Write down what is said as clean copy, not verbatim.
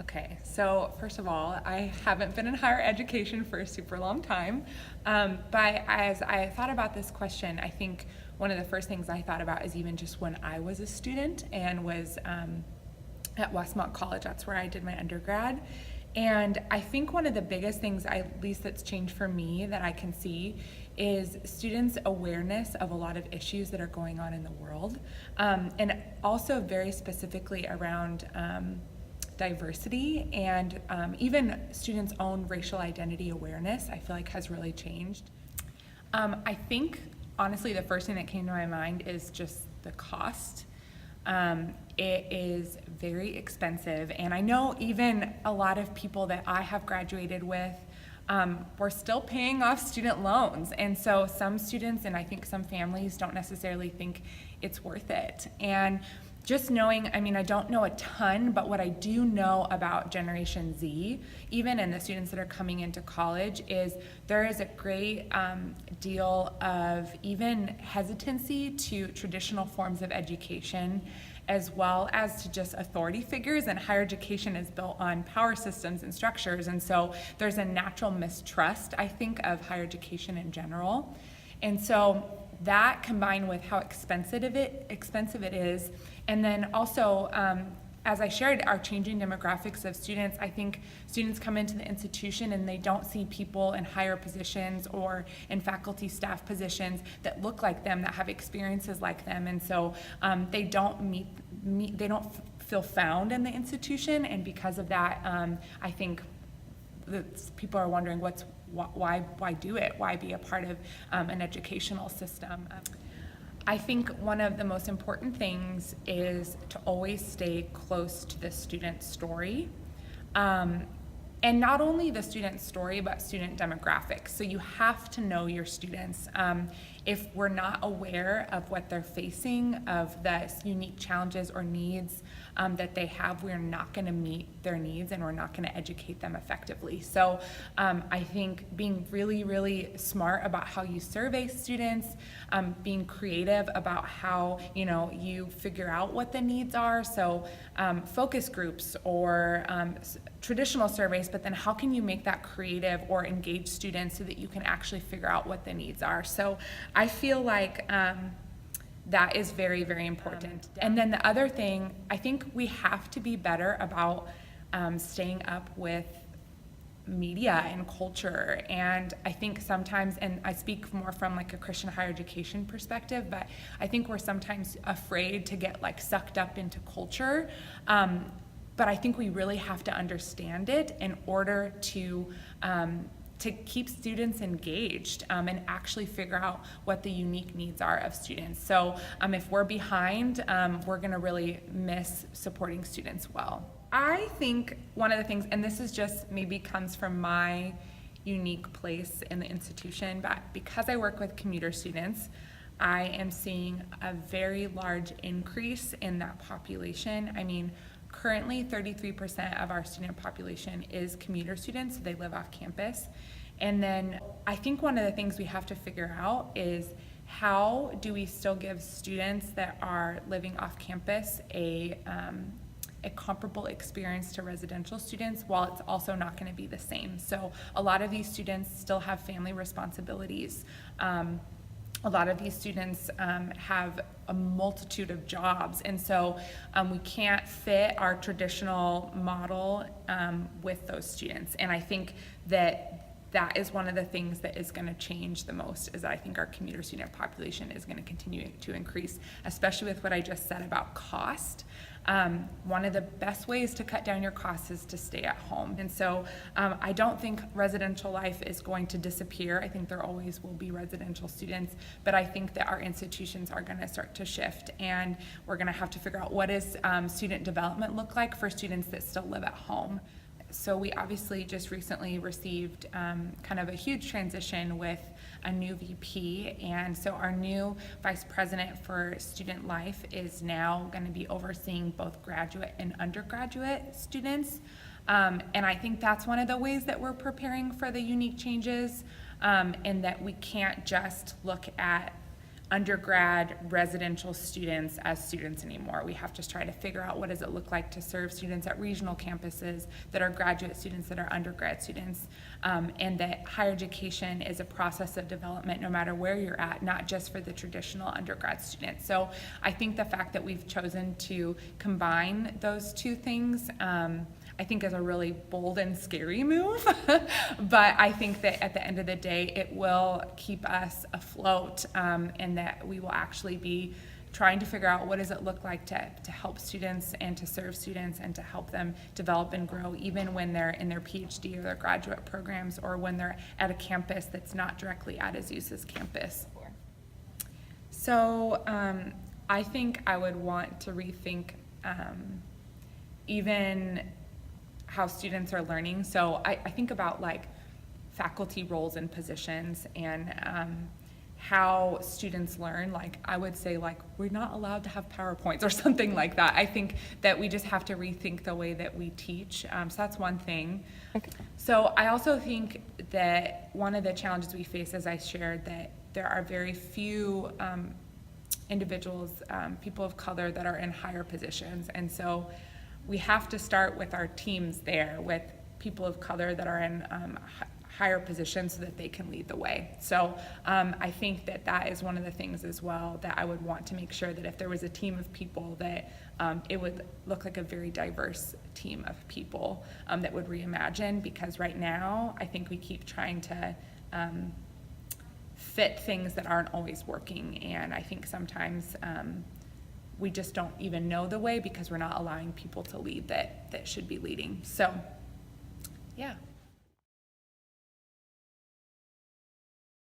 Okay, so first of all, I haven't been in higher education for a super long time, but as I thought about this question, I think one of the first things I thought about is even just when I was a student and was at Westmont College. That's where I did my undergrad. And I think one of the biggest things, at least that's changed for me, that I can see is students' awareness of a lot of issues that are going on in the world, and also very specifically around diversity and even students' own racial identity awareness, I feel like has really changed. I think, honestly, the first thing that came to my mind is just the cost. It is very expensive, and I know even a lot of people that I have graduated with, we're still paying off student loans, and so some students and I think some families don't necessarily think it's worth it. And just knowing, I mean, I don't know a ton, but what I do know about Generation Z, even in the students that are coming into college, is there is a great deal of even hesitancy to traditional forms of education, as well as to just authority figures, and higher education is built on power systems and structures, and so there's a natural mistrust, I think, of higher education in general. And so that combined with how expensive it is, and then also, as I shared, our changing demographics of students, I think students come into the institution and they don't see people in higher positions or in faculty staff positions that look like them, that have experiences like them, and so they don't feel found in the institution, and because of that, I think that people are wondering why do it? Why be a part of an educational system? I think one of the most important things is to always stay close to the student story. And not only the student story, but student demographics. So you have to know your students. If we're not aware of what they're facing, of the unique challenges or needs that they have, we're not going to meet their needs and we're not going to educate them effectively. So I think being really, really smart about how you survey students, being creative about how you figure out what the needs are. So focus groups or traditional surveys, but then how can you make that creative or engage students so that you can actually figure out what the needs are. So I feel like that is very, very important. And then the other thing, I think we have to be better about staying up with media and culture. And I think sometimes, and I speak more from like a Christian higher education perspective, but I think we're sometimes afraid to get like sucked up into culture. But I think we really have to understand it in order to keep students engaged and actually figure out what the unique needs are of students. So if we're behind, we're gonna really miss supporting students well. I think one of the things, and this is just maybe comes from my unique place in the institution, but because I work with commuter students, I am seeing a very large increase in that population. I mean, currently 33% of our student population is commuter students, so they live off campus. And then I think one of the things we have to figure out is how do we still give students that are living off campus a comparable experience to residential students, while it's also not going to be the same. So a lot of these students still have family responsibilities. A lot of these students have a multitude of jobs, and so we can't fit our traditional model with those students. And I think that is one of the things that is going to change the most, is I think our commuter student population is going to continue to increase, especially with what I just said about cost. One of the best ways to cut down your costs is to stay at home. And so I don't think residential life is going to disappear. I think there always will be residential students, but I think that our institutions are going to start to shift, and we're going to have to figure out what does student development look like for students that still live at home. So we obviously just recently received kind of a huge transition with a new VP, and so our new vice president for student life is now going to be overseeing both graduate and undergraduate students, and I think that's one of the ways that we're preparing for the unique changes, and that we can't just look at undergrad residential students as students anymore. We have to try to figure out what does it look like to serve students at regional campuses that are graduate students, that are undergrad students, and that higher education is a process of development no matter where you're at, not just for the traditional undergrad students. So I think the fact that we've chosen to combine those two things I think is a really bold and scary move, but I think that at the end of the day, it will keep us afloat, and that we will actually be trying to figure out what does it look like to help students and to serve students and to help them develop and grow, even when they're in their PhD or their graduate programs, or when they're at a campus that's not directly at Azusa's campus. So I think I would want to rethink even how students are learning. So I think about like faculty roles and positions, and how students learn. Like I would say, like, we're not allowed to have PowerPoints or something like that. I think that we just have to rethink the way that we teach. So that's one thing. Okay. So I also think that one of the challenges we face, as I shared, that there are very few individuals, people of color, that are in higher positions. And so we have to start with our teams there, with people of color that are in higher positions, so that they can lead the way. So I think that that is one of the things as well that I would want to make sure that if there was a team of people, that it would look like a very diverse team of people that would reimagine, because right now I think we keep trying to fit things that aren't always working, and I think sometimes we just don't even know the way because we're not allowing people to lead that should be leading. So, yeah.